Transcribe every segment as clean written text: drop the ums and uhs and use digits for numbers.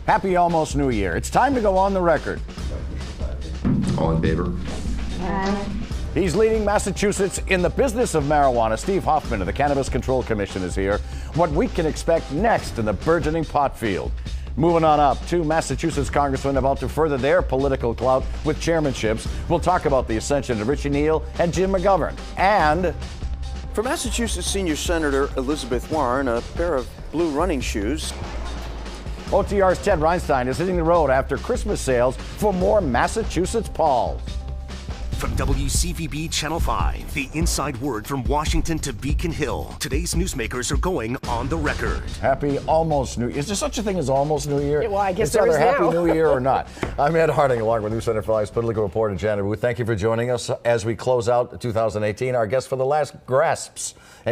Happy almost New Year. It's time to go on the record. All in favor? He's leading Massachusetts in the business of marijuana. Steve Hoffman of the Cannabis Control Commission is here. What we can expect next in the burgeoning pot field. Moving on up, two Massachusetts congressmen about to further their political clout with chairmanships. We'll talk about the ascension of Richie Neal and Jim McGovern. And for Massachusetts Senior Senator Elizabeth Warren, a pair of blue running shoes. OTR's Ted Reinstein is hitting the road after Christmas sales for more Massachusetts Pauls. From WCVB Channel 5, the inside word from Washington to Beacon Hill. Today's newsmakers are going on the record. Happy almost New Year. Is there such a thing as almost New Year? Yeah, well, I guess it's either Happy now. New Year or not. I'm Ed Harding, along with News Center 5's political reporter Janet Ruth. Thank you for joining us as we close out 2018. Our guest for the last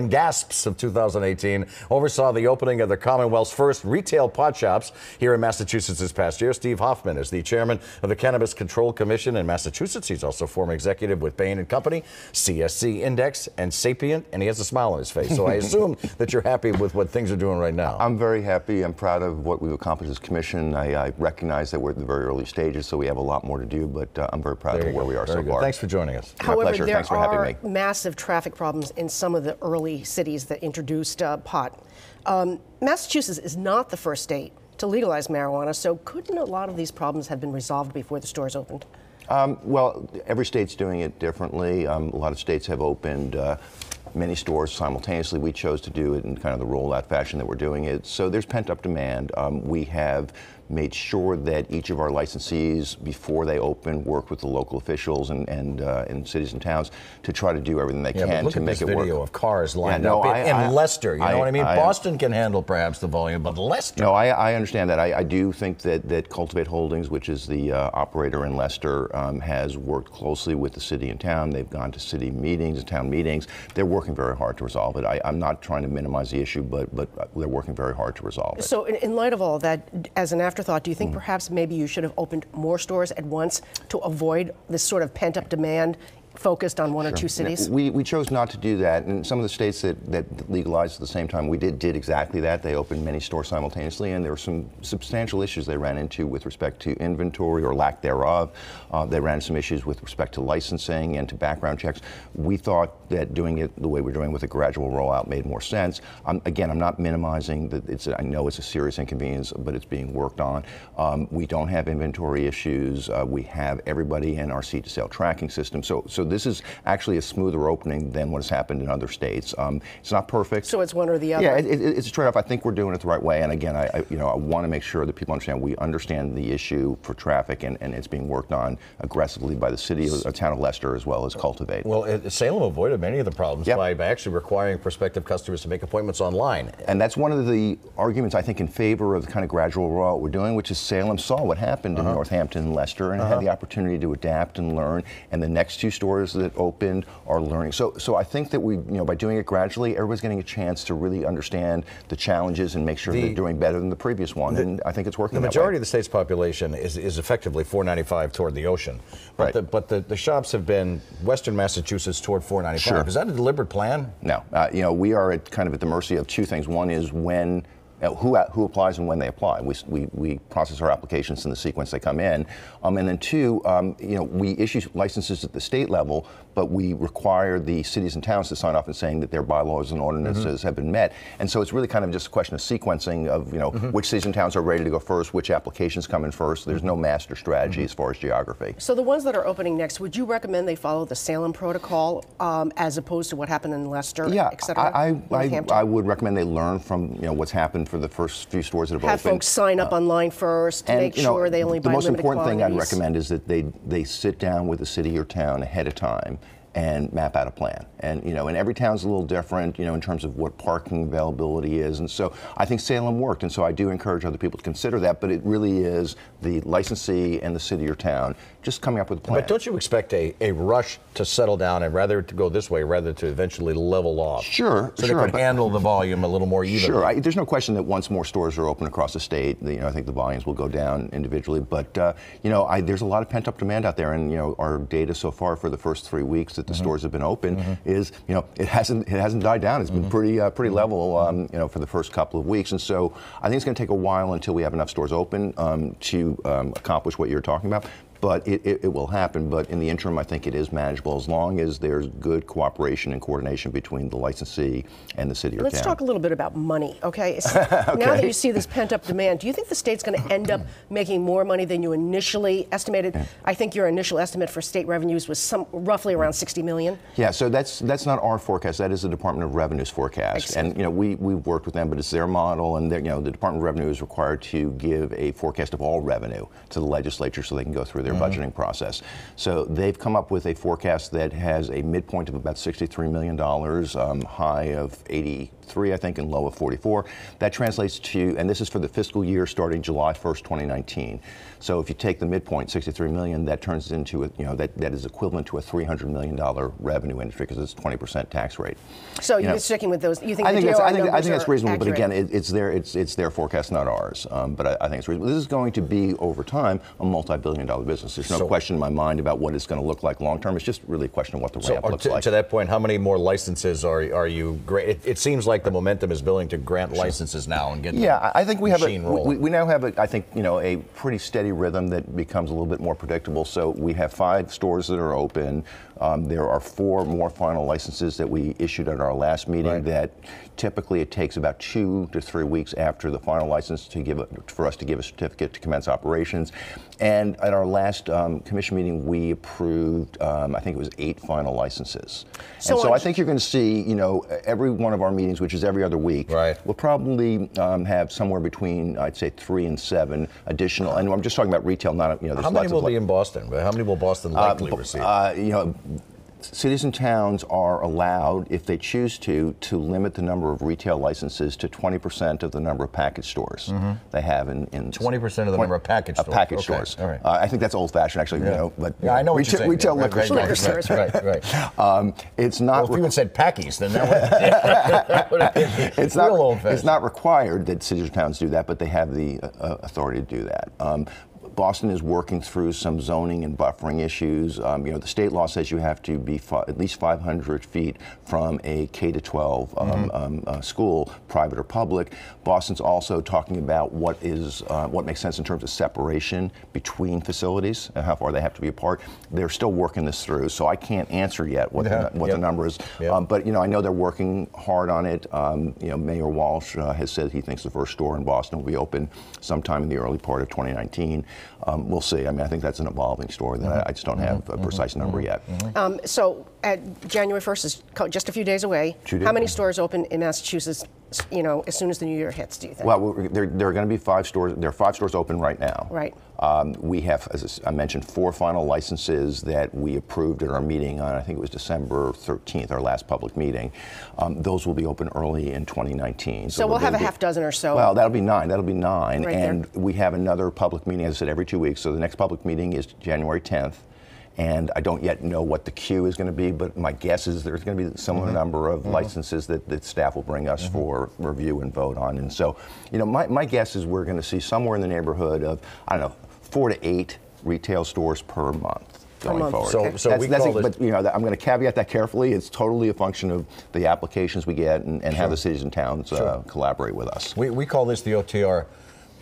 gasps of 2018 oversaw the opening of the Commonwealth's first retail pot shops here in Massachusetts this past year. Steve Hoffman is the chairman of the Cannabis Control Commission in Massachusetts. He's also former executive with Bain & Company, CSC Index, and Sapient, and he has a smile on his face. So I assume that you're happy with what things are doing right now. I'm very happy. I'm proud of what we've accomplished as commission. I recognize that we're at the very early stages, so we have a lot more to do, but I'm very proud of where we are so far. Thanks for joining us. However, My pleasure. there Thanks for having are me. massive traffic problems in some of the early cities that introduced pot. Massachusetts is not the first state to legalize marijuana, so couldn't a lot of these problems have been resolved before the stores opened? Well, every state's doing it differently. A lot of states have opened many stores simultaneously. We chose to do it in kind of the rollout fashion that we're doing it. So there's pent-up demand. We have made sure that each of our licensees, before they open, work with the local officials and in cities and towns to try to do everything they can to make it work. Look at this video of cars lined no, up in Leicester. You know what I mean? Boston can handle perhaps the volume, but Leicester. No, I understand that. I do think that Cultivate Holdings, which is the operator in Leicester, has worked closely with the city and town. They've gone to city meetings, town meetings. They're working very hard to resolve it. I'm not trying to minimize the issue, but they're working very hard to resolve it. So in light of all of that, as an afterthought, do you think perhaps maybe you should have opened more stores at once to avoid this sort of pent-up demand focused on one or two cities? We chose not to do that, and some of the states that legalized at the same time, we did exactly that. They opened many stores simultaneously, and there were some substantial issues they ran into with respect to inventory or lack thereof. They ran into some issues with respect to licensing and to background checks. We thought that doing it the way we're doing with a gradual rollout made more sense. Again, I'm not minimizing that. I know it's a serious inconvenience, but it's being worked on. We don't have inventory issues. We have everybody in our seed-to-sale tracking system. So this is actually a smoother opening than what has happened in other states. It's not perfect. So it's one or the other. Yeah, it's a trade-off. I think we're doing it the right way. And again, I want to make sure that people understand we understand the issue for traffic, and it's being worked on aggressively by the city, the town of Leicester, as well as Cultivate. Well, Salem avoided many of the problems by actually requiring prospective customers to make appointments online. And that's one of the arguments, I think, in favor of the kind of gradual rollout we're doing, which is Salem saw what happened in Northampton and Leicester and had the opportunity to adapt and learn. And the next two stores that opened are learning. So I think that we, by doing it gradually, everybody's getting a chance to really understand the challenges and make sure they're doing better than the previous one. And I think it's working. The majority of the state's population is effectively 495 toward the ocean. But Right. the shops have been Western Massachusetts toward 495. Sure. Is that a deliberate plan? No. We are at the mercy of two things. One is when who applies and when they apply. We process our applications in the sequence they come in, and then two, we issue licenses at the state level, but we require the cities and towns to sign off and saying that their bylaws and ordinances have been met. And so it's really kind of just a question of sequencing of which cities and towns are ready to go first, which applications come in first. There's no master strategy as far as geography. So the ones that are opening next, would you recommend they follow the Salem protocol as opposed to what happened in Leicester, et cetera? I would recommend they learn from what's happened for the first few stores that have opened. Have folks sign up online first to make sure they only buy limited quantities. The most important thing I'd recommend is that they sit down with the city or town ahead of time and map out a plan. And and every town's a little different, in terms of what parking availability is. And so I think Salem worked, and so I do encourage other people to consider that. But it really is the licensee and the city or town just coming up with a plan. But don't you expect a rush to settle down and rather to go this way, rather to eventually level off? Sure, so they could handle the volume a little more evenly. Sure, there's no question that once more stores are open across the state, I think the volumes will go down individually. But there's a lot of pent-up demand out there, and our data so far for the first 3 weeks that that the stores have been open is, it hasn't died down. It's been pretty level, for the first couple of weeks. And so I think it's going to take a while until we have enough stores open to accomplish what you're talking about. But it will happen. But in the interim, I think it is manageable as long as there's good cooperation and coordination between the licensee and the city or Let's town. talk a little bit about money, okay? Now that you see this pent-up demand, do you think the state's going to end up making more money than you initially estimated? I think your initial estimate for state revenues was roughly around $60 million. Yeah, so that's not our forecast. That is the Department of Revenue's forecast. And we've worked with them, but it's their model, and the Department of Revenue is required to give a forecast of all revenue to the legislature so they can go through their budgeting process. So they've come up with a forecast that has a midpoint of about $63 million, high of 83, I think, and low of 44. That translates to, and this is for the fiscal year starting July 1st, 2019. So if you take the midpoint, 63 million, that turns into, that is equivalent to a $300 million revenue industry because it's a 20% tax rate. So you're sticking with those? You think I think numbers that's reasonable, accurate? but again, it's their forecast, not ours. But I think it's reasonable. This is going to be, over time, a multi-billion-dollar business. There's no question in my mind about what it's going to look like long term. It's just really a question of what the ramp looks like. To that point, how many more licenses are you? It seems like the momentum is building to grant licenses now and get I think we have we now have a pretty steady rhythm that becomes a little bit more predictable. So we have 5 stores that are open. There are 4 more final licenses that we issued at our last meeting. That typically it takes about 2 to 3 weeks after the final license for us to give a certificate to commence operations. And at our last commission meeting, we approved, I think it was 8 final licenses. So I think you're going to see, every one of our meetings, which is every other week, we'll probably have somewhere between, I'd say, 3 and 7 additional. And I'm just talking about retail, not, How many will be in Boston? How many will Boston likely receive? Cities and towns are allowed, if they choose to limit the number of retail licenses to 20% of the number of package stores they have in 20% of the number of package stores. Package stores. All right. I think that's old-fashioned, actually. But I know what you're saying. Retail liquor stores. Right. It's not. Well, if you had said Packies, then that would have been real old-fashioned. It's not required that cities or towns do that, but they have the authority to do that. Boston is working through some zoning and buffering issues. The state law says you have to be at least 500 feet from a K-12 school, private or public. Boston's also talking about what makes sense in terms of separation between facilities and how far they have to be apart. They're still working this through, so I can't answer yet what the number is. But I know they're working hard on it. Mayor Walsh has said he thinks the first store in Boston will be open sometime in the early part of 2019. We'll see. I think that's an evolving story that I just don't have a precise number yet. So at January 1st is just a few days away. How many stores open in Massachusetts, as soon as the new year hits, do you think? Well, there are going to be 5 stores. There are 5 stores open right now. Right. We have, as I mentioned, 4 final licenses that we approved at our meeting on, I think it was December 13th, our last public meeting. Those will be open early in 2019. So we'll have a half dozen or so. Well, that'll be 9. That'll be 9. Right and there. We have another public meeting, as I said, every 2 weeks. So the next public meeting is January 10th. And I don't yet know what the queue is going to be, but my guess is there's going to be a similar number of licenses that staff will bring us for review and vote on. And so, my guess is we're going to see somewhere in the neighborhood of, 4 to 8 retail stores per month going forward. So we call this, but I'm going to caveat that carefully. It's totally a function of the applications we get and how the cities and towns collaborate with us. we call this the OTR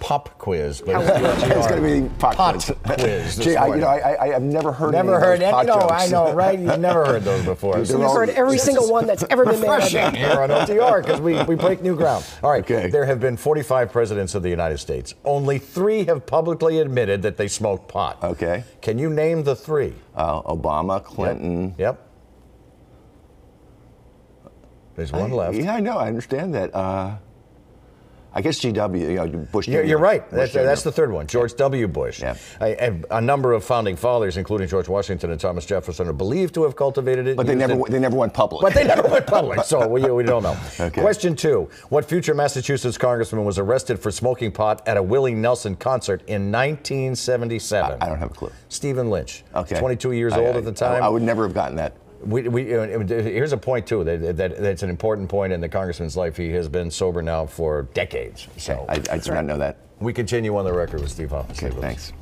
pop quiz, but it's going to be pot quiz. Gee, I've never heard any pot jokes. I know, right? You've never heard those before. You've heard every single one that's ever been made. Refreshing here on OTR because we break new ground. All right, okay. There have been 45 presidents of the United States. Only 3 have publicly admitted that they smoked pot. Okay. Can you name the 3? Obama, Clinton. Yep. There's one left. Yeah, I know. I understand that. I guess GW, Bush. You're right. That's the third one, George W. Bush. Yeah. A number of founding fathers, including George Washington and Thomas Jefferson, are believed to have cultivated it. But they never went public. But they never went public, so we don't know. Okay. Question 2. What future Massachusetts congressman was arrested for smoking pot at a Willie Nelson concert in 1977? I don't have a clue. Stephen Lynch. Okay. 22 years old at the time. I would never have gotten that. Here's a point too that's an important point in the congressman's life. He has been sober now for decades. So I did not know that. We continue on the record with Steve Hoffman. Okay, thanks.